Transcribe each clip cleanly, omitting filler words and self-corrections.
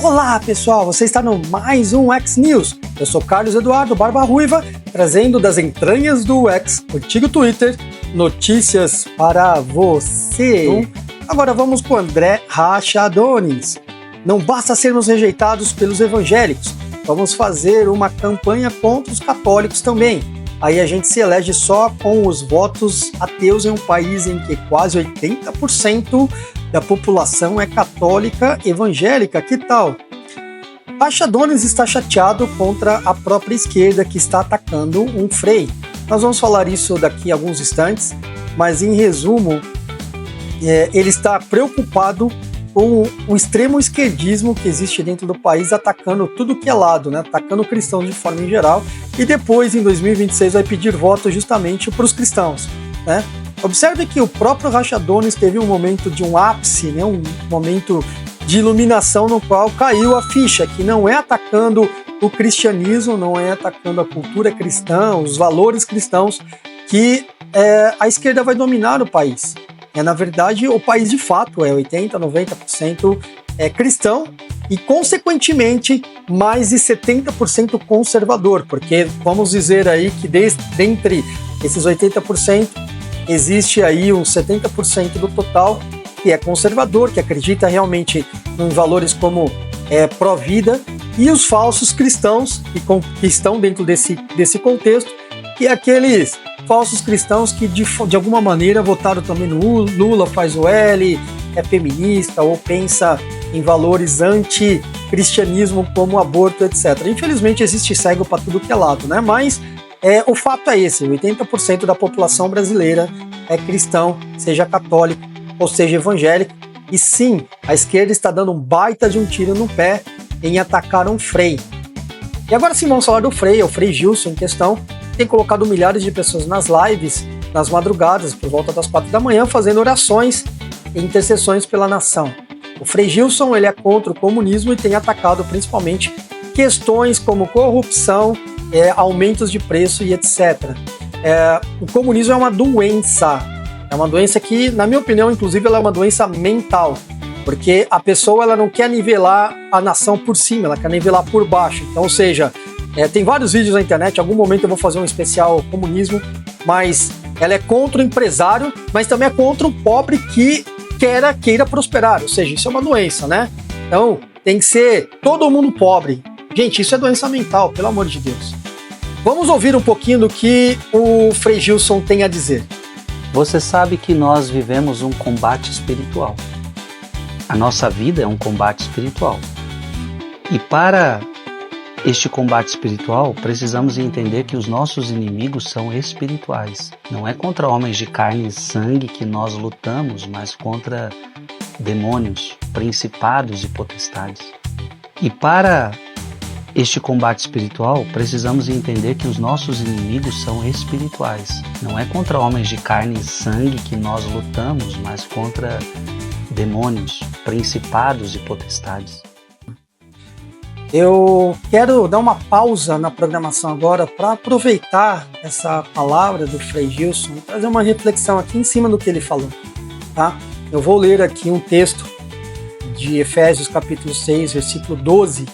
Olá pessoal, você está no mais um X News. Eu sou Carlos Eduardo Barba Ruiva, trazendo das entranhas do X, antigo Twitter, notícias para você. Agora vamos com André Rachadonis. Não basta sermos rejeitados pelos evangélicos, vamos fazer uma campanha contra os católicos também. Aí a gente se elege só com os votos ateus em um país em que quase 80% da população é católica evangélica. Que tal? Rachadonis está chateado contra a própria esquerda que está atacando um frei. Nós vamos falar isso daqui a alguns instantes, mas em resumo, ele está preocupado com o extremo esquerdismo que existe dentro do país, atacando tudo que é lado, né? Atacando cristãos de forma em geral, e depois, em 2026, vai pedir voto justamente para os cristãos, né? Observe que o próprio Rachadonis teve um momento de um ápice, né? Um momento de iluminação no qual caiu a ficha, que não é atacando o cristianismo, não é atacando a cultura cristã, os valores cristãos, que a esquerda vai dominar o país. Na verdade, o país de fato é 80%, 90% cristão e, consequentemente, mais de 70% conservador, porque vamos dizer aí que dentre esses 80%, existe aí uns 70% do total que é conservador, que acredita realmente em valores como pró-vida, e os falsos cristãos que estão dentro desse contexto, que é aqueles falsos cristãos que de alguma maneira votaram também no Lula, faz o L, é feminista ou pensa em valores anti-cristianismo como aborto, etc. Infelizmente existe cego para tudo que é lado, né? Mas o fato é esse, 80% da população brasileira é cristão, seja católico ou seja evangélico, e sim, a esquerda está dando um baita de um tiro no pé em atacar um frei. E agora sim vamos falar do frei, o Frei Gilson em questão, tem colocado milhares de pessoas nas lives, nas madrugadas, por volta das 4 da manhã, fazendo orações e intercessões pela nação. O Frei Gilson, ele é contra o comunismo e tem atacado principalmente questões como corrupção, aumentos de preço e etc. O comunismo é uma doença que, na minha opinião, inclusive, ela é uma doença mental, porque a pessoa ela não quer nivelar a nação por cima, ela quer nivelar por baixo. Então, ou seja, tem vários vídeos na internet, em algum momento eu vou fazer um especial comunismo, mas ela é contra o empresário, mas também é contra o pobre que queira prosperar, ou seja, isso é uma doença, né? Então, tem que ser todo mundo pobre. Gente, isso é doença mental, pelo amor de Deus. Vamos ouvir um pouquinho do que o Frei Gilson tem a dizer. Você sabe que nós vivemos um combate espiritual. A nossa vida é um combate espiritual. E para este combate espiritual, precisamos entender que os nossos inimigos são espirituais. Não é contra homens de carne e sangue que nós lutamos, mas contra demônios, principados e potestades. E para este combate espiritual, precisamos entender que os nossos inimigos são espirituais. Não é contra homens de carne e sangue que nós lutamos, mas contra demônios, principados e potestades. Eu quero dar uma pausa na programação agora para aproveitar essa palavra do Frei Gilson e trazer uma reflexão aqui em cima do que ele falou, tá? Eu vou ler aqui um texto de Efésios capítulo 6, versículo 12,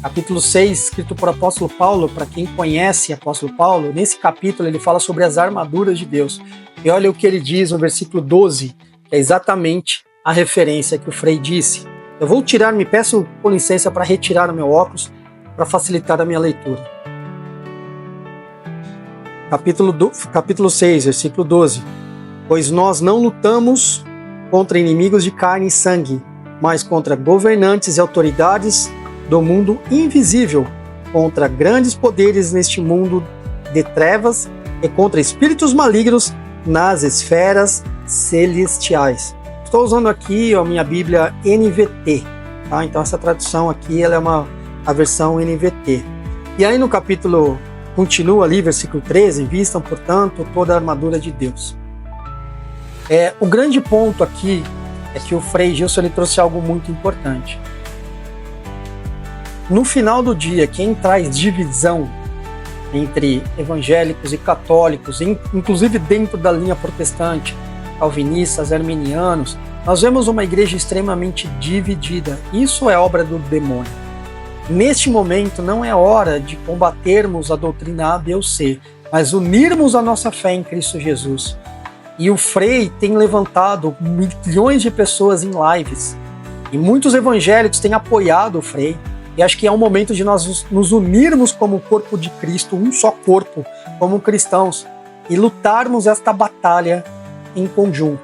capítulo 6, escrito por apóstolo Paulo. Para quem conhece apóstolo Paulo, nesse capítulo ele fala sobre as armaduras de Deus. E olha o que ele diz no versículo 12, que é exatamente a referência que o Frei disse. Eu vou me peço com licença para retirar o meu óculos para facilitar a minha leitura. Capítulo 6, versículo 12. Pois nós não lutamos contra inimigos de carne e sangue, mas contra governantes e autoridades do mundo invisível, contra grandes poderes neste mundo de trevas e contra espíritos malignos nas esferas celestiais. Estou usando aqui a minha Bíblia NVT, tá? Então essa tradução aqui ela é a versão NVT. E aí no capítulo, continua ali, versículo 13, vistam, portanto, toda a armadura de Deus. O grande ponto aqui é que o Frei Gilson ele trouxe algo muito importante. No final do dia, quem traz divisão entre evangélicos e católicos, inclusive dentro da linha protestante, calvinistas, arminianos, nós vemos uma igreja extremamente dividida. Isso é obra do demônio. Neste momento não é hora de combatermos a doutrina A, B ou C, mas unirmos a nossa fé em Cristo Jesus. E o Frei tem levantado milhões de pessoas em lives. E muitos evangélicos têm apoiado o Frei. E acho que é um momento de nós nos unirmos como corpo de Cristo, um só corpo, como cristãos, e lutarmos esta batalha em conjunto.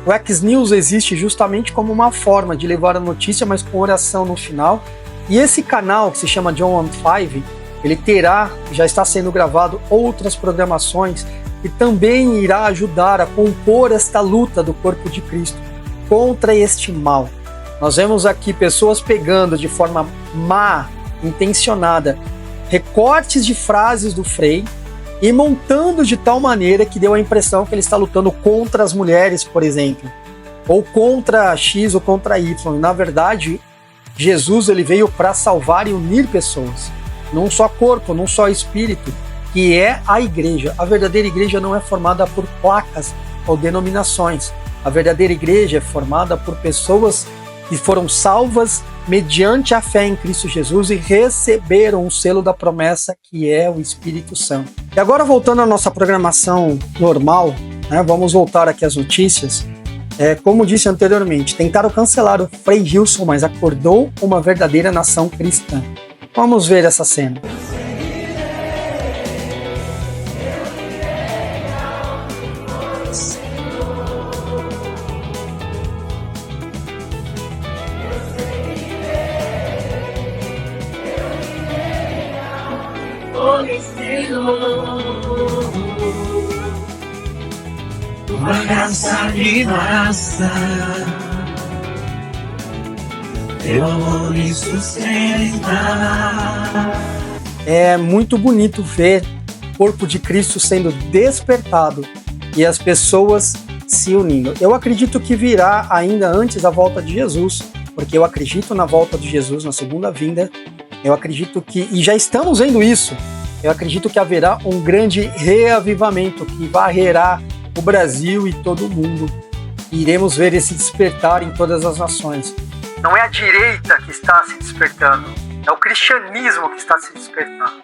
O X-News existe justamente como uma forma de levar a notícia, mas com oração no final. E esse canal, que se chama John 15, ele já está sendo gravado outras programações que também irá ajudar a compor esta luta do corpo de Cristo contra este mal. Nós vemos aqui pessoas pegando de forma má, intencionada, recortes de frases do Frei e montando de tal maneira que deu a impressão que ele está lutando contra as mulheres, por exemplo, ou contra X ou contra Y. Na verdade, Jesus ele veio para salvar e unir pessoas, num só corpo, num só espírito, que é a igreja. A verdadeira igreja não é formada por placas ou denominações. A verdadeira igreja é formada por pessoas que foram salvas mediante a fé em Cristo Jesus e receberam o selo da promessa, que é o Espírito Santo. E agora, voltando à nossa programação normal, né, vamos voltar aqui às notícias. Como disse anteriormente, tentaram cancelar o Frei Gilson, mas acordou uma verdadeira nação cristã. Vamos ver essa cena. Tua graça me basta, teu amor me sustenta. É muito bonito ver o corpo de Cristo sendo despertado e as pessoas se unindo. Eu acredito que virá ainda antes da volta de Jesus, porque eu acredito na volta de Jesus, na segunda vinda. Eu acredito que, e já estamos vendo isso, eu acredito que haverá um grande reavivamento que varrerá o Brasil e todo o mundo. Iremos ver esse despertar em todas as nações. Não é a direita que está se despertando, é o cristianismo que está se despertando.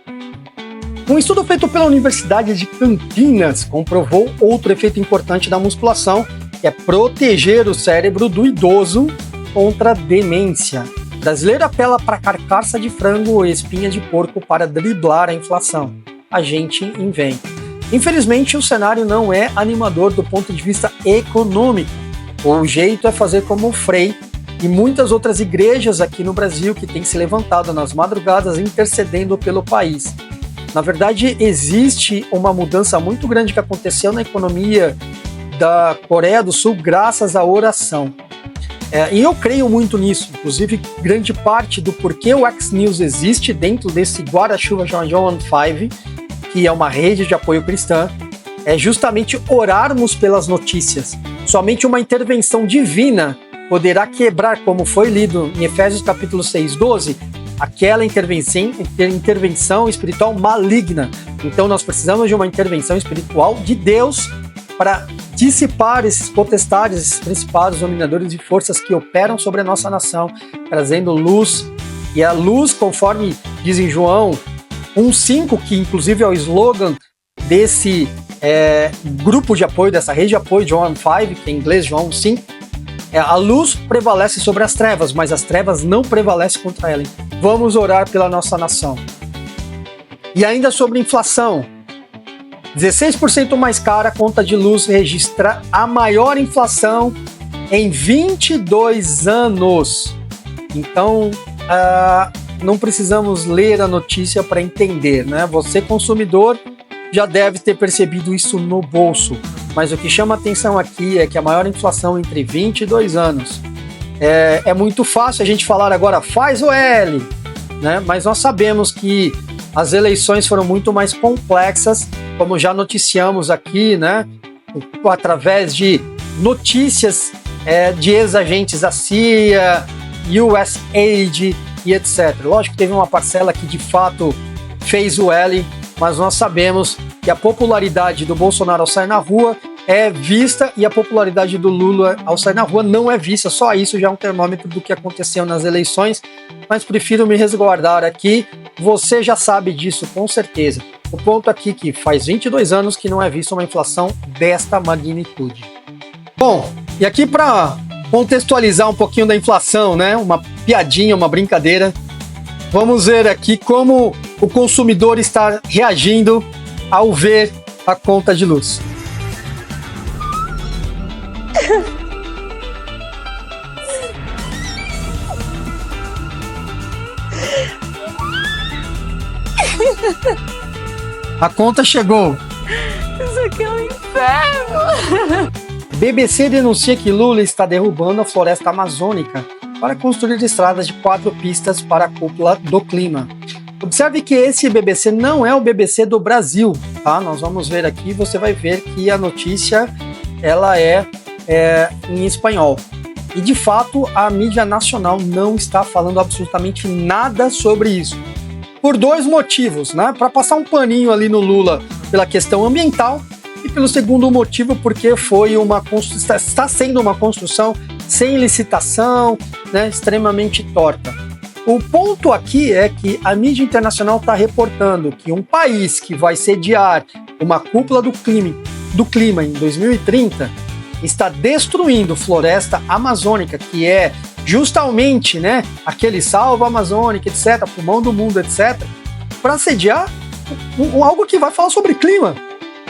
Um estudo feito pela Universidade de Campinas comprovou outro efeito importante da musculação, que é proteger o cérebro do idoso contra a demência. O brasileiro apela para carcaça de frango ou espinha de porco para driblar a inflação. A gente inventa. Infelizmente, o cenário não é animador do ponto de vista econômico. O jeito é fazer como o Frei e muitas outras igrejas aqui no Brasil que têm se levantado nas madrugadas intercedendo pelo país. Na verdade, existe uma mudança muito grande que aconteceu na economia da Coreia do Sul graças à oração. E eu creio muito nisso. Inclusive, grande parte do porquê o X-News existe dentro desse guarda-chuva John 15, que é uma rede de apoio cristã, é justamente orarmos pelas notícias. Somente uma intervenção divina poderá quebrar, como foi lido em Efésios capítulo 6, 12, aquela intervenção espiritual maligna. Então nós precisamos de uma intervenção espiritual de Deus para dissipar esses potestades, esses principados, dominadores de forças que operam sobre a nossa nação, trazendo luz. E a luz, conforme diz em João 1,5, que inclusive é o slogan desse grupo de apoio, dessa rede de apoio John 15, que em inglês João 5, a luz prevalece sobre as trevas, mas as trevas não prevalecem contra ela. Vamos orar pela nossa nação. E ainda sobre inflação, 16% mais cara, a conta de luz registra a maior inflação em 22 anos. Então, não precisamos ler a notícia para entender, né? Você, consumidor, já deve ter percebido isso no bolso. Mas o que chama atenção aqui é que a maior inflação entre 22 anos. É muito fácil a gente falar agora, faz o L, né? Mas nós sabemos que as eleições foram muito mais complexas, como já noticiamos aqui, né? Através de notícias de ex-agentes da CIA, USAID e etc. Lógico que teve uma parcela que de fato fez o L, mas nós sabemos que a popularidade do Bolsonaro ao sair na rua é vista e a popularidade do Lula ao sair na rua não é vista. Só isso já é um termômetro do que aconteceu nas eleições, mas prefiro me resguardar aqui. Você já sabe disso com certeza. O ponto aqui é que faz 22 anos que não é vista uma inflação desta magnitude. Bom, e aqui para contextualizar um pouquinho da inflação, né? Uma piadinha, uma brincadeira. Vamos ver aqui como o consumidor está reagindo ao ver a conta de luz. A conta chegou. Isso aqui é um inferno. BBC denuncia que Lula está derrubando a floresta amazônica para construir estradas de 4 pistas para a cúpula do clima. Observe que esse BBC não é o BBC do Brasil, tá? Nós vamos ver aqui, você vai ver que a notícia ela é em espanhol. E de fato a mídia nacional não está falando absolutamente nada sobre isso. Por 2 motivos, né? Para passar um paninho ali no Lula pela questão ambiental e pelo segundo motivo porque está sendo uma construção sem licitação, né? Extremamente torta. O ponto aqui é que a mídia internacional está reportando que um país que vai sediar uma cúpula do clima em 2030 está destruindo floresta amazônica, que é justamente, né, aquele salva amazônica, etc., pulmão do mundo, etc., para sediar algo que vai falar sobre clima,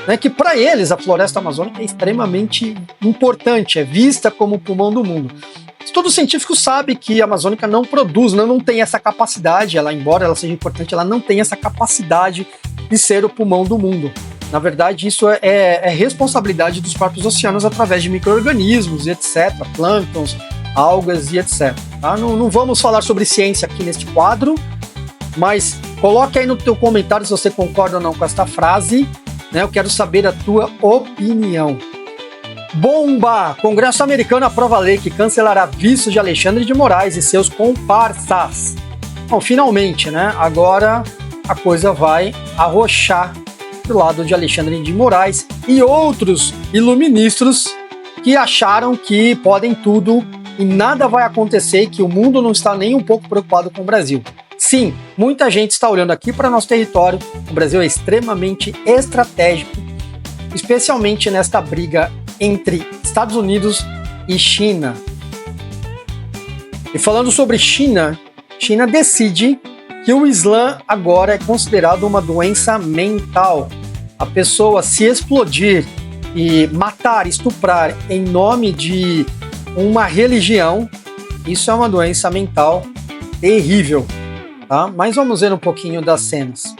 né, que para eles a floresta amazônica é extremamente importante, é vista como o pulmão do mundo. Todo científico sabe que a amazônica não produz, não tem essa capacidade, embora ela seja importante, ela não tem essa capacidade de ser o pulmão do mundo. Na verdade, isso é responsabilidade dos próprios oceanos através de micro-organismos, etc., plânctons, algas e etc. Tá? Não vamos falar sobre ciência aqui neste quadro, mas coloque aí no teu comentário se você concorda ou não com esta frase, né? Eu quero saber a tua opinião. Bomba! Congresso americano aprova a lei que cancelará vistos de Alexandre de Moraes e seus comparsas. Bom, finalmente, né? Agora a coisa vai arrochar do lado de Alexandre de Moraes e outros iluministros que acharam que podem tudo e nada vai acontecer, que o mundo não está nem um pouco preocupado com o Brasil. Sim, muita gente está olhando aqui para nosso território. O Brasil é extremamente estratégico, especialmente nesta briga entre Estados Unidos e China. E falando sobre China, China decide que o Islã agora é considerado uma doença mental. A pessoa se explodir e matar, estuprar em nome de uma religião, isso é uma doença mental terrível, tá? Mas vamos ver um pouquinho das cenas.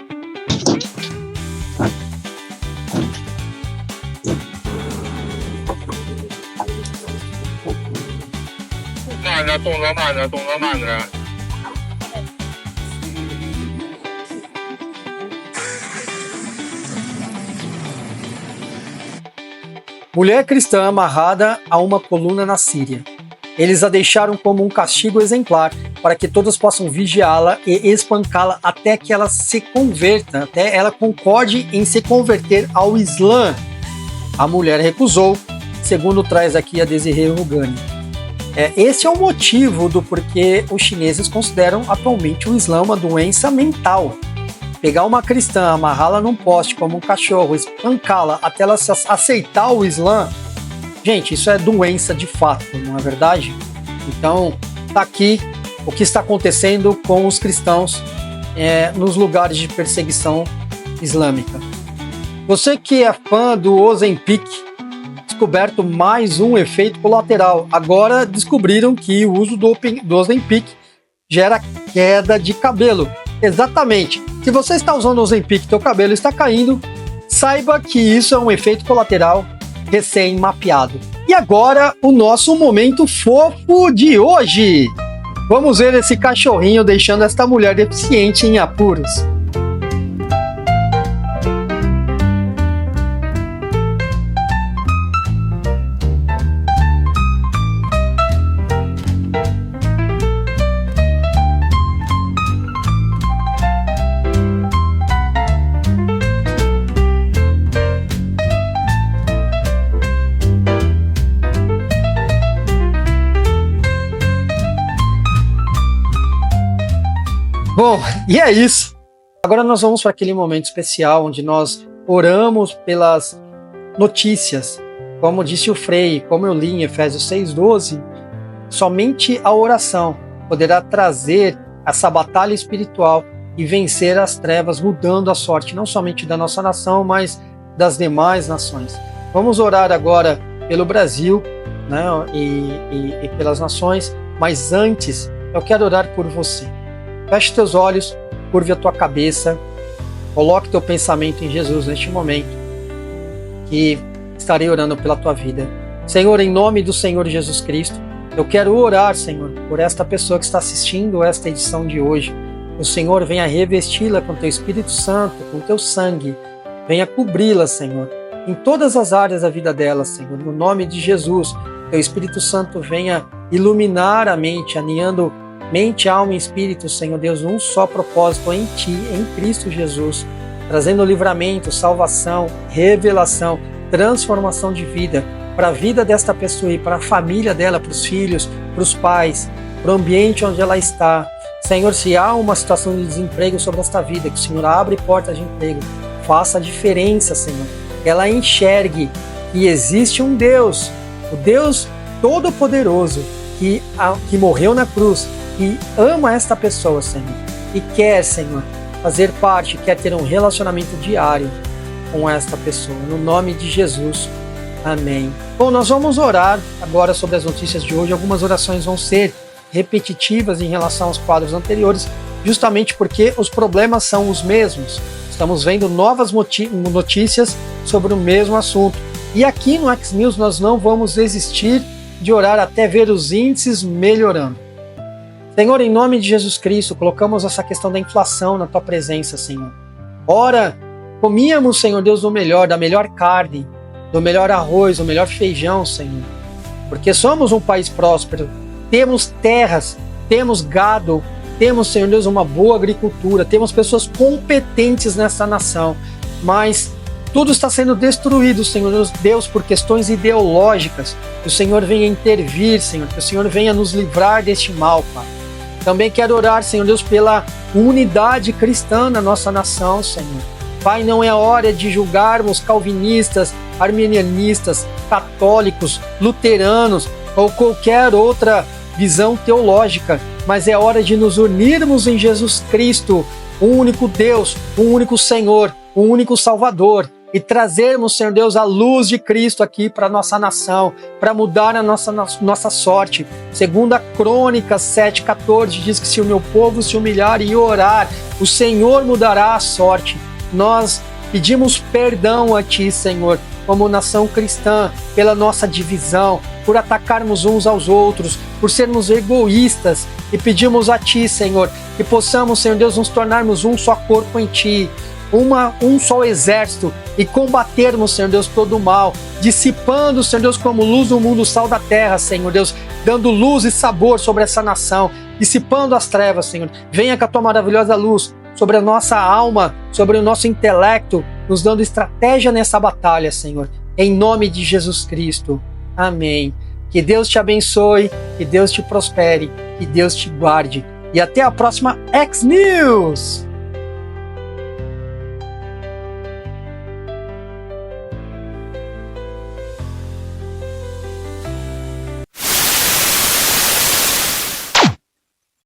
Mulher cristã amarrada a uma coluna na Síria. Eles a deixaram como um castigo exemplar para que todos possam vigiá-la e espancá-la até que ela se converta, até ela concorde em se converter ao Islã. A mulher recusou, segundo traz aqui a Desiree Rugani. Esse é o motivo do porquê os chineses consideram atualmente o Islã uma doença mental. Pegar uma cristã, amarrá-la num poste como um cachorro, espancá-la até ela aceitar o Islã, gente, isso é doença de fato, não é verdade? Então, tá aqui o que está acontecendo com os cristãos nos lugares de perseguição islâmica. Você que é fã do Ozempic, descoberto mais um efeito colateral. Agora descobriram que o uso do Ozempic gera queda de cabelo. Exatamente. Se você está usando o Ozempic e seu cabelo está caindo, saiba que isso é um efeito colateral recém-mapeado. E agora, o nosso momento fofo de hoje. Vamos ver esse cachorrinho deixando esta mulher deficiente em apuros. Bom, e é isso. Agora nós vamos para aquele momento especial onde nós oramos pelas notícias. Como disse o Frei, como eu li em Efésios 6,12, somente a oração poderá trazer essa batalha espiritual e vencer as trevas, mudando a sorte, não somente da nossa nação, mas das demais nações. Vamos orar agora pelo Brasil, né, e pelas nações, mas antes eu quero orar por você. Feche teus olhos, curve a tua cabeça, coloque teu pensamento em Jesus neste momento, que estarei orando pela tua vida. Senhor, em nome do Senhor Jesus Cristo, eu quero orar, Senhor, por esta pessoa que está assistindo esta edição de hoje. O Senhor venha revesti-la com teu Espírito Santo, com teu sangue, venha cobri-la, Senhor, em todas as áreas da vida dela, Senhor, no nome de Jesus. Teu Espírito Santo venha iluminar a mente, alinhando mente, alma e espírito, Senhor Deus, um só propósito em Ti, em Cristo Jesus, trazendo livramento, salvação, revelação, transformação de vida para a vida desta pessoa e para a família dela, para os filhos, para os pais, para o ambiente onde ela está. Senhor, se há uma situação de desemprego sobre esta vida, que o Senhor abre portas de emprego, faça a diferença, Senhor. Ela enxergue que existe um Deus, o Deus Todo-Poderoso, que morreu na cruz, que ama esta pessoa, Senhor, e quer, Senhor, fazer parte, quer ter um relacionamento diário com esta pessoa. No nome de Jesus, amém. Bom, nós vamos orar agora sobre as notícias de hoje. Algumas orações vão ser repetitivas em relação aos quadros anteriores, justamente porque os problemas são os mesmos. Estamos vendo novas notícias sobre o mesmo assunto. E aqui no X News nós não vamos desistir de orar até ver os índices melhorando. Senhor, em nome de Jesus Cristo, colocamos essa questão da inflação na Tua presença, Senhor. Ora, comíamos, Senhor Deus, do melhor, da melhor carne, do melhor arroz, do melhor feijão, Senhor. Porque somos um país próspero, temos terras, temos gado, temos, Senhor Deus, uma boa agricultura, temos pessoas competentes nessa nação, mas tudo está sendo destruído, Senhor Deus, por questões ideológicas. Que o Senhor venha intervir, Senhor, que o Senhor venha nos livrar deste mal, Pai. Também quero orar, Senhor Deus, pela unidade cristã na nossa nação, Senhor. Pai, não é hora de julgarmos calvinistas, arminianistas, católicos, luteranos ou qualquer outra visão teológica, mas é hora de nos unirmos em Jesus Cristo, um único Deus, um único Senhor, um único Salvador, e trazermos, Senhor Deus, a luz de Cristo aqui para a nossa nação, para mudar a nossa sorte. Segundo a Crônicas 7,14 diz que se o meu povo se humilhar e orar, o Senhor mudará a sorte. Nós pedimos perdão a Ti, Senhor, como nação cristã, pela nossa divisão, por atacarmos uns aos outros, por sermos egoístas, e pedimos a Ti, Senhor, que possamos, Senhor Deus, nos tornarmos um só corpo em Ti, um só exército, e combatermos, Senhor Deus, todo o mal, dissipando, Senhor Deus, como luz do mundo, sal da terra, Senhor Deus, dando luz e sabor sobre essa nação, dissipando as trevas, Senhor. Venha com a Tua maravilhosa luz sobre a nossa alma, sobre o nosso intelecto, nos dando estratégia nessa batalha, Senhor. Em nome de Jesus Cristo. Amém. Que Deus te abençoe, que Deus te prospere, que Deus te guarde. E até a próxima X News!